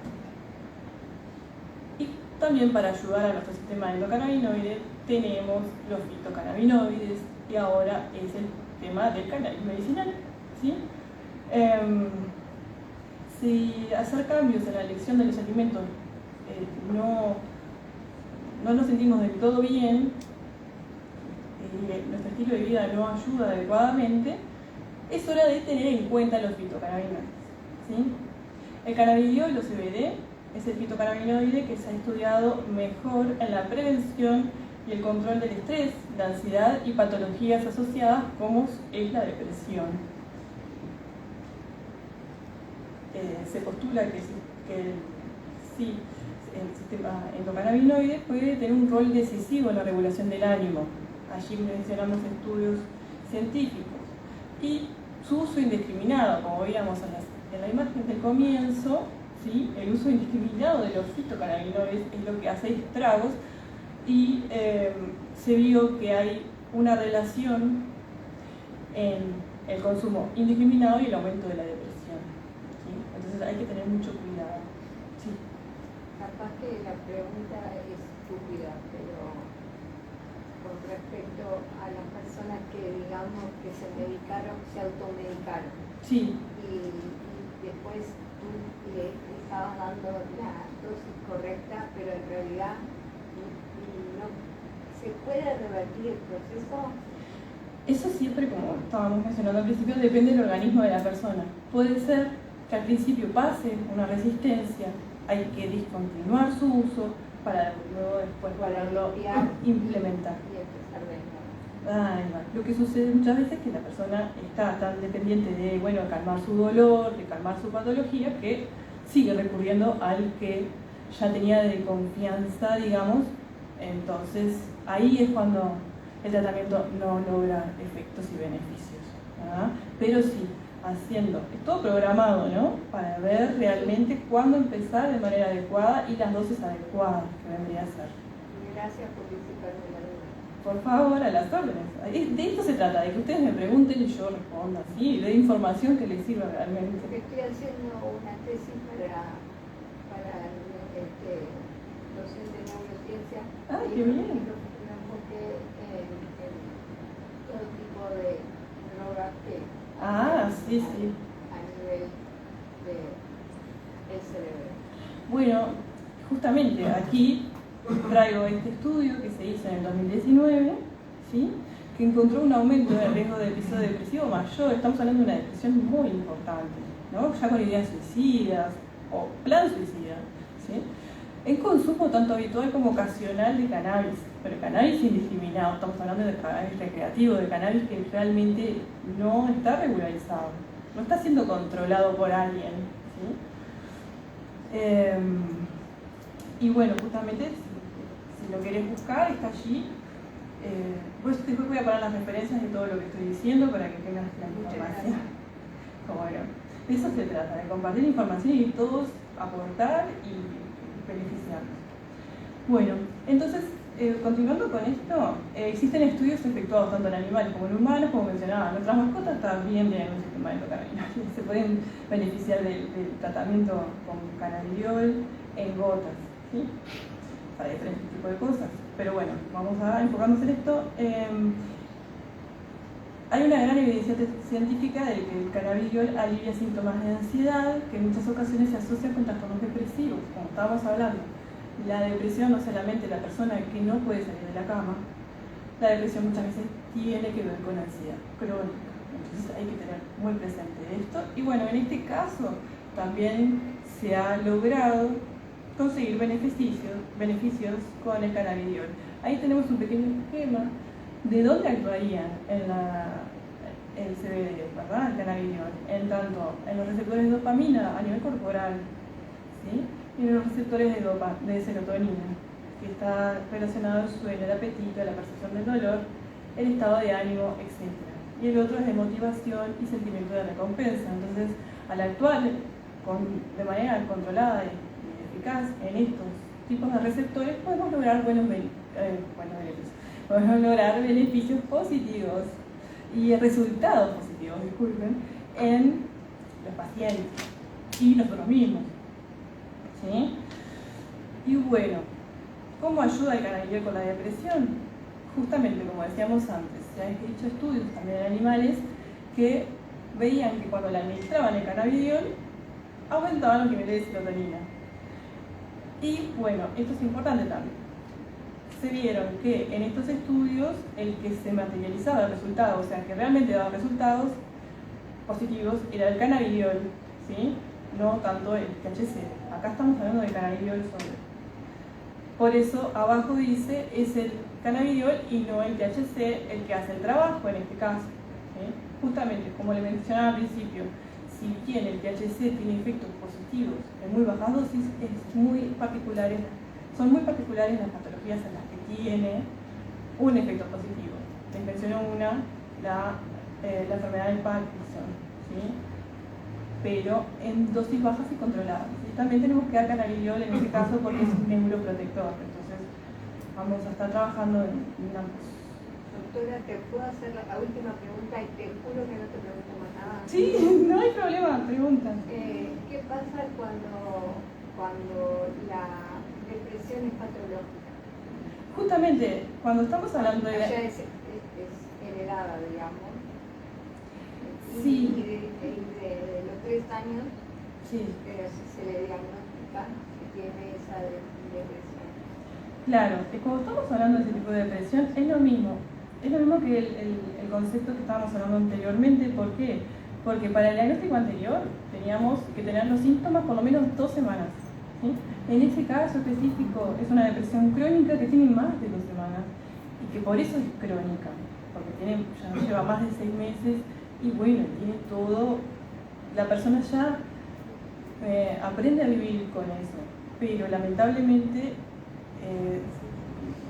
Y también para ayudar a nuestro sistema endocannabinoide tenemos los fitocannabinoides, y ahora es el tema del cannabis medicinal. ¿Sí? Si hacer cambios en la elección de los alimentos no nos sentimos del todo bien, nuestro estilo de vida no ayuda adecuadamente, es hora de tener en cuenta los fitocannabinoides. ¿Sí? El cannabidiol o CBD es el fitocannabinoide que se ha estudiado mejor en la prevención y el control del estrés, la ansiedad y patologías asociadas como es la depresión. Se postula que sí, el sistema endocannabinoide puede tener un rol decisivo en la regulación del ánimo. Allí mencionamos estudios científicos. Y su uso indiscriminado, como veíamos en la imagen del comienzo, ¿sí? El uso indiscriminado de los fitocannabinoides es lo que hace estragos, y se vio que hay una relación en el consumo indiscriminado y el aumento de la depresión. ¿Sí? Entonces hay que tener mucho cuidado. Sí. Capaz que la pregunta es estúpida, pero con respecto a las personas que digamos que se automedicaron. Sí. Y después tú le estabas dando la dosis correcta, pero en realidad no se puede revertir el proceso. Eso siempre, como estábamos mencionando al principio, depende del organismo de la persona. Puede ser que al principio pase una resistencia, hay que discontinuar su uso para luego después volverlo a implementar. Y empezar de nuevo. Lo que sucede muchas veces es que la persona está tan dependiente de calmar su dolor, de calmar su patología, que sigue recurriendo al que ya tenía de confianza, digamos. Entonces ahí es cuando el tratamiento no logra efectos y beneficios, ¿verdad? Pero sí, es todo programado, ¿no? Para ver realmente cuándo empezar de manera adecuada y las dosis adecuadas que vendría a ser. Gracias por disiparme la duda. Por favor, a las órdenes. De esto se trata, de que ustedes me pregunten y yo responda, ¿sí? De información que les sirva realmente. Porque estoy haciendo una tesis para docente de neurociencia. Ah, qué bien. Lo enfoqué en todo tipo de drogas que Sí. a nivel del cerebro. Bueno, justamente aquí traigo este estudio que se hizo en el 2019, ¿sí? Que encontró un aumento del riesgo de episodio depresivo mayor. Estamos hablando de una depresión muy importante, ¿no? Ya con ideas suicidas o plan suicida, ¿sí? En consumo tanto habitual como ocasional de cannabis, pero cannabis indiscriminado. Estamos hablando de cannabis recreativo, de cannabis que realmente no está regularizado, no está siendo controlado por alguien, ¿sí? Y bueno, justamente si lo querés buscar, está allí. Pues después voy a poner las referencias de todo lo que estoy diciendo para que tengas la información. Bueno, de eso se trata, de compartir información y todos aportar y beneficiarnos. Bueno, entonces, continuando con esto, existen estudios efectuados tanto en animales como en humanos, como mencionaba. Nuestras mascotas también tienen un sistema endocannabinoide, se pueden beneficiar del tratamiento con cannabidiol en gotas, ¿sí? Para diferentes tipos de cosas. Pero bueno, vamos a enfocarnos en esto. Hay una gran evidencia científica de que el cannabidiol alivia síntomas de ansiedad que en muchas ocasiones se asocian con trastornos depresivos, como estábamos hablando. La depresión no solamente la persona que no puede salir de la cama, la depresión muchas veces tiene que ver con ansiedad crónica. Entonces hay que tener muy presente esto. Y bueno, en este caso también se ha logrado conseguir beneficios con el cannabidiol. Ahí tenemos un pequeño esquema de dónde actuarían el CBD, ¿verdad? El cannabidiol, en tanto en los receptores de dopamina a nivel corporal, ¿sí? Y en los receptores de serotonina, que está relacionado al sueño, el apetito, la percepción del dolor, el estado de ánimo, etc. Y el otro es de motivación y sentimiento de recompensa. Entonces, al actuar de manera controlada y eficaz en estos tipos de receptores, podemos lograr podemos lograr beneficios positivos y resultados positivos, disculpen, en los pacientes y nosotros mismos. ¿Sí? Y bueno, ¿cómo ayuda el cannabidiol con la depresión? Justamente, como decíamos antes, se han hecho estudios también en animales que veían que cuando le administraban el cannabidiol aumentaban los niveles de serotonina. Y bueno, esto es importante también. Se vieron que en estos estudios el que se materializaba el resultado, o sea, que realmente daba resultados positivos, era el cannabidiol, ¿sí? No tanto el THC. Acá estamos hablando de cannabidiol solo. Por eso abajo dice es el cannabidiol y no el THC el que hace el trabajo en este caso, ¿sí? Justamente, como le mencionaba al principio, si bien el THC tiene efectos positivos en muy bajas dosis, son muy particulares las patologías en las que tiene un efecto positivo. Les menciono una, la enfermedad del Parkinson, ¿sí? Pero en dosis bajas y controladas. Y también tenemos que dar cannabidiol en este caso porque es un neuroprotector. Entonces vamos a estar trabajando en ambos. Doctora, ¿te puedo hacer la última pregunta y te juro que no te pregunto más nada? Sí, no hay problema, pregunta. ¿Qué pasa cuando la depresión es patológica? Justamente, cuando estamos hablando de... O sea, es heredada, digamos. Sí. Y de los 3 años, Sí. pero si se le diagnostica que tiene esa depresión. Claro, cuando estamos hablando de ese tipo de depresión, es lo mismo que el concepto que estábamos hablando anteriormente. ¿Por qué? Porque para el diagnóstico anterior teníamos que tener los síntomas por lo menos 2 semanas, ¿sí? En este caso específico es una depresión crónica que tiene más de 2 semanas y que por eso es crónica, porque ya lleva más de 6 meses y bueno, tiene todo, la persona ya aprende a vivir con eso, pero lamentablemente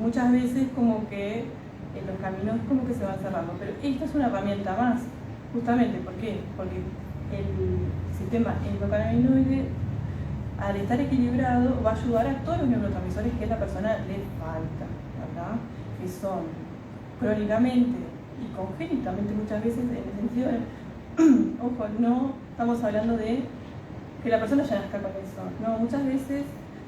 muchas veces como que los caminos como que se van cerrando, pero esta es una herramienta más, justamente, ¿por qué? Porque el sistema endocannabinoide, al estar equilibrado, va a ayudar a todos los neurotransmisores que a la persona le falta, ¿verdad? Que son crónicamente y congénitamente muchas veces, en el sentido de, ojo, no estamos hablando de que la persona ya nazca con eso, no, muchas veces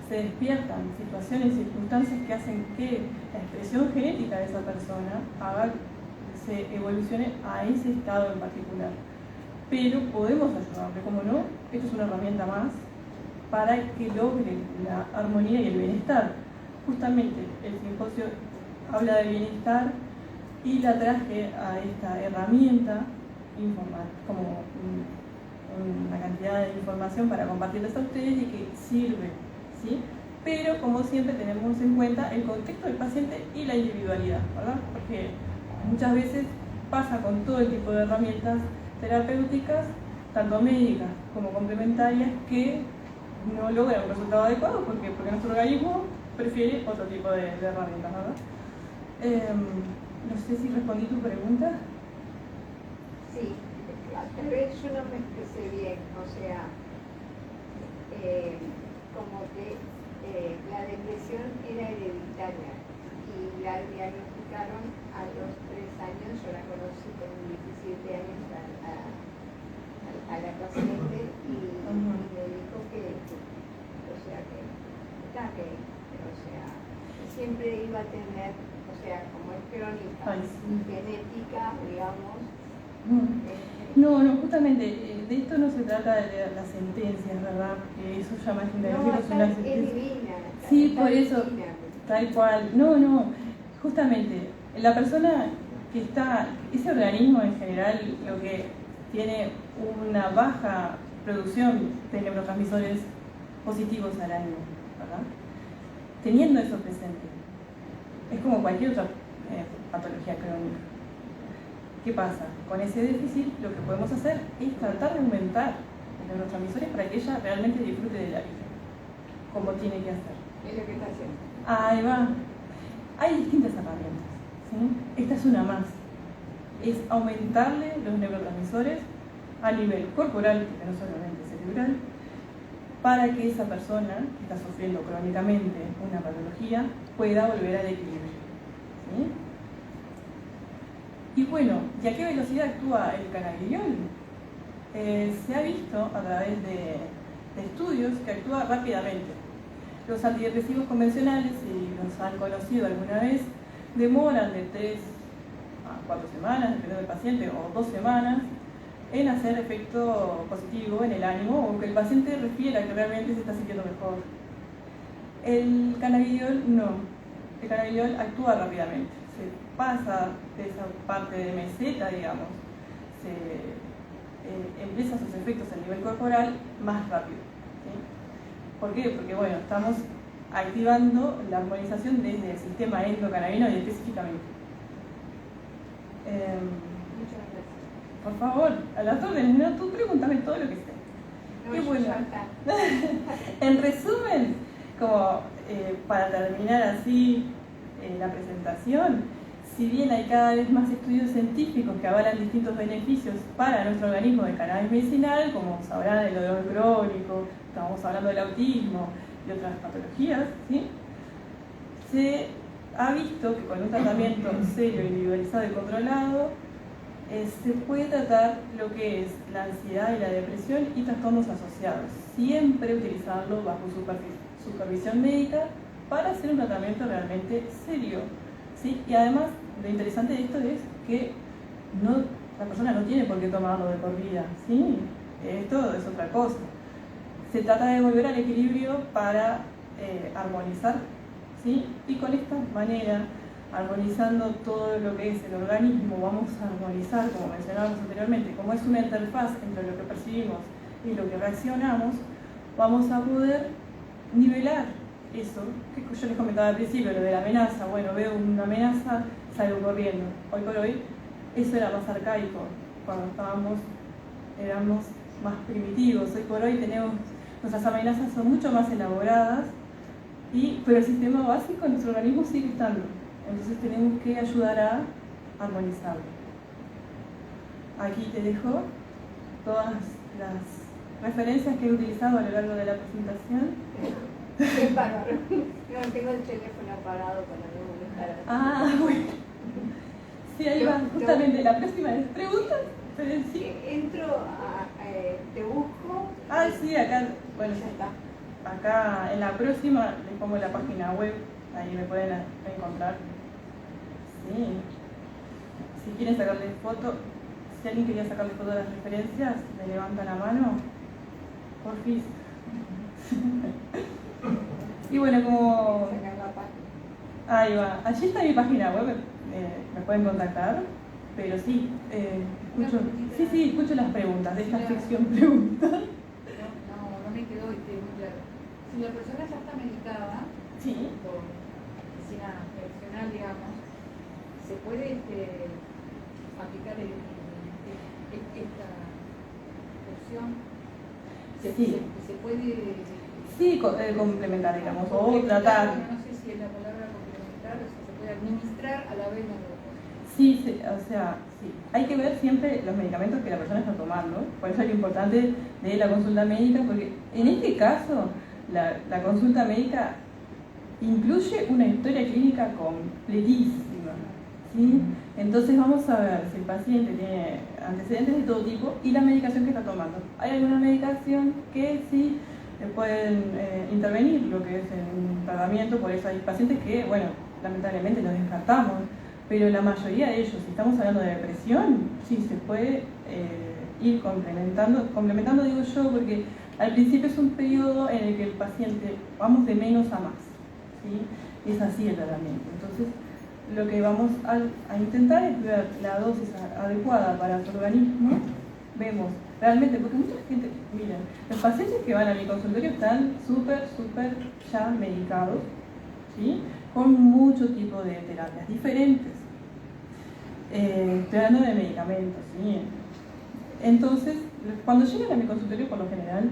se despiertan situaciones, circunstancias que hacen que la expresión genética de esa persona se evolucione a ese estado en particular. Pero podemos ayudarle, como no, esto es una herramienta más para que logre la armonía y el bienestar. Justamente el simposio habla de bienestar y la traje a esta herramienta como una cantidad de información para compartirles a ustedes y que sirve, ¿sí? Pero como siempre tenemos en cuenta el contexto del paciente y la individualidad, ¿verdad? Porque muchas veces pasa con todo el tipo de herramientas terapéuticas, tanto médicas como complementarias, que no logran un resultado adecuado porque nuestro organismo prefiere otro tipo de herramientas, ¿verdad? No sé si respondí tu pregunta. Sí, tal vez yo no me expresé bien, o sea, como que la depresión era hereditaria y la diagnosticaron a los 3 años. Yo la conocí con 17 años a la paciente y me dijo que siempre iba a tener, o sea, como es crónica, genética, digamos. No, justamente de esto no se trata de leer las sentencias, ¿verdad? Porque eso ya más es divina. Sí, por eso, divina. Tal cual. No, justamente, la persona que está, ese organismo en general, lo que tiene una baja producción de neurotransmisores positivos al año, ¿verdad? Teniendo eso presente, es como cualquier otra patología crónica, ¿Qué pasa? Con ese déficit lo que podemos hacer es tratar de aumentar los neurotransmisores para que ella realmente disfrute de la vida, como tiene que hacer. Es lo que está haciendo. Ahí va. Hay distintas herramientas, ¿sí? Esta es una más. Es aumentarle los neurotransmisores a nivel corporal, que no solamente cerebral, para que esa persona que está sufriendo crónicamente una patología pueda volver al equilibrio, ¿sí? Y bueno, ¿y a qué velocidad actúa el cannabidiol? Se ha visto a través de estudios que actúa rápidamente. Los antidepresivos convencionales, si los han conocido alguna vez, demoran de 3 a 4 semanas, dependiendo del paciente, o 2 semanas, en hacer efecto positivo en el ánimo o que el paciente refiera que realmente se está sintiendo mejor. El cannabidiol no. El cannabidiol actúa rápidamente. Se pasa de esa parte de meseta, digamos, empieza sus efectos a nivel corporal más rápido, ¿sí? ¿Por qué? Porque bueno, estamos activando la armonización desde el sistema endocannabinoide específicamente. Muchas gracias. Por favor, a las órdenes, no, tú pregúntame todo lo que sé. No, Qué yo bueno. ya está. En resumen, como para terminar así la presentación, si bien hay cada vez más estudios científicos que avalan distintos beneficios para nuestro organismo de cannabis medicinal, como sabrán el dolor crónico, estamos hablando del autismo y otras patologías, ¿sí? Se ha visto que con un tratamiento serio, individualizado y controlado, se puede tratar lo que es la ansiedad y la depresión y trastornos asociados, siempre utilizarlo bajo supervisión médica para hacer un tratamiento realmente serio, ¿sí? Y además, lo interesante de esto es que la persona no tiene por qué tomarlo de por vida, ¿sí? Esto es otra cosa. Se trata de volver al equilibrio para armonizar, ¿sí? Y con esta manera, armonizando todo lo que es el organismo, vamos a armonizar, como mencionábamos anteriormente, como es una interfaz entre lo que percibimos y lo que reaccionamos, vamos a poder nivelar eso, que yo les comentaba al principio, lo de la amenaza. Bueno, veo una amenaza, salgo corriendo. Hoy por hoy, eso era más arcaico, cuando éramos más primitivos. Hoy por hoy nuestras amenazas son mucho más elaboradas, pero el sistema básico de nuestro organismo sigue estando. Entonces tenemos que ayudar a armonizarlo. Aquí te dejo todas las referencias que he utilizado a lo largo de la presentación. Qué bárbaro. No tengo el teléfono apagado para no molestar. Ah, bueno. Sí, ahí va, justamente la próxima es preguntas. Pero sí. Entro te busco. Ah, sí, acá, bueno, Ya está. acá en la próxima les pongo la página web, ahí me pueden encontrar. Sí. Si quieren sacarle foto, si alguien quería sacarle foto de las referencias, me levanta la mano. Porfis. Y bueno, como... Sacar la página. Ahí va. Allí está mi página web, me pueden contactar, pero sí, escucho las preguntas de esta sección preguntas. No me quedó muy claro. Si la persona ya está medicada, Sí. con medicina tradicional, digamos, ¿se puede aplicar esta opción? Sí. ¿Se puede...? Sí, complementar, digamos, o tratar. Bueno, no sé si es la palabra complementar, o sea, se puede administrar a la vez las dos cosas. Sí, sí. Hay que ver siempre los medicamentos que la persona está tomando. Por eso es lo importante de la consulta médica, porque en este caso la consulta médica incluye una historia clínica completísima, ¿sí? Entonces vamos a ver si el paciente tiene antecedentes de todo tipo y la medicación que está tomando. Hay alguna medicación que sí pueden intervenir lo que es un tratamiento, por eso hay pacientes que, bueno, lamentablemente los descartamos, pero la mayoría de ellos, si estamos hablando de depresión, sí se puede ir complementando digo yo, porque al principio es un periodo en el que el paciente vamos de menos a más, ¿sí? Es así el tratamiento. Entonces, lo que vamos a intentar es ver la dosis adecuada para su organismo. Vemos realmente, porque mucha gente, miren, los pacientes que van a mi consultorio están súper ya medicados, ¿sí? Con mucho tipo de terapias diferentes. Estoy hablando de medicamentos, ¿sí? Entonces, cuando llegan a mi consultorio, por lo general,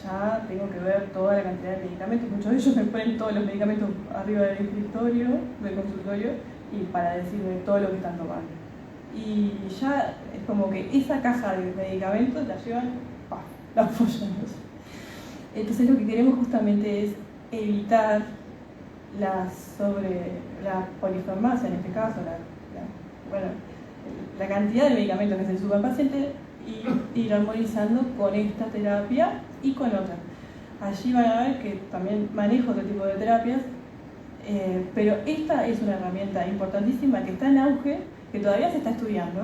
ya tengo que ver toda la cantidad de medicamentos. Muchos de ellos me ponen todos los medicamentos arriba del escritorio, del consultorio, y para decirme todo lo que están tomando. Y ya es como que esa caja de medicamentos la llevan, ¡pah!, la apoyan. Entonces lo que queremos justamente es evitar la polifarmacia, en este caso, la cantidad de medicamentos que se suba al paciente, y ir armonizando con esta terapia y con otra. Allí van a ver que también manejo otro tipo de terapias, pero esta es una herramienta importantísima que está en auge, que todavía se está estudiando,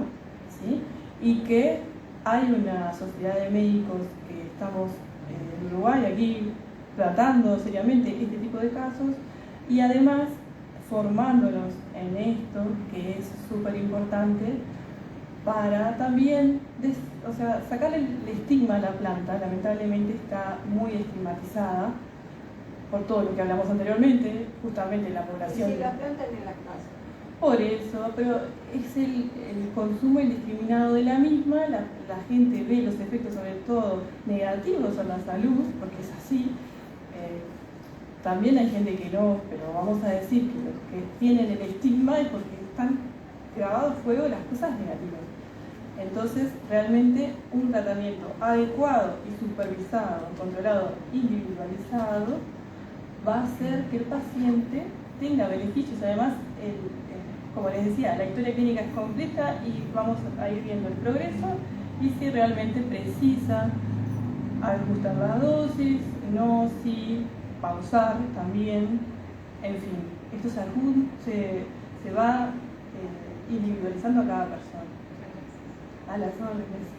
¿sí? Y que hay una sociedad de médicos que estamos en Uruguay aquí tratando seriamente este tipo de casos, y además formándonos en esto, que es súper importante, para también sacarle el estigma a la planta. Lamentablemente está muy estigmatizada por todo lo que hablamos anteriormente, justamente la población. Y si la planta es en la casa. Por eso, pero es el consumo indiscriminado de la misma, la gente ve los efectos, sobre todo negativos en la salud, porque es así. También hay gente que no, pero vamos a decir que los que tienen el estigma es porque están grabados a fuego las cosas negativas. Entonces, realmente un tratamiento adecuado y supervisado, controlado, individualizado, va a hacer que el paciente tenga beneficios. Además, como les decía, la historia clínica es completa y vamos a ir viendo el progreso y si realmente precisa ajustar la dosis, no, si pausar también, en fin, esto se va individualizando a cada persona. A las órdenes.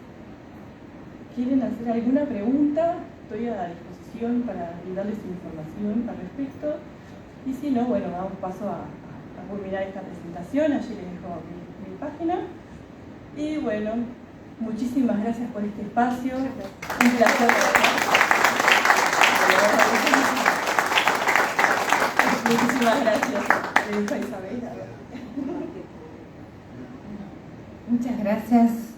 ¿Quieren hacer alguna pregunta? Estoy a disposición para darles información al respecto. Y si no, bueno, damos paso a culminar esta presentación. Allí les dejo mi página. Y bueno, muchísimas gracias por este espacio. Un placer. Muchísimas gracias. Le dejo a Isabel. Muchas gracias.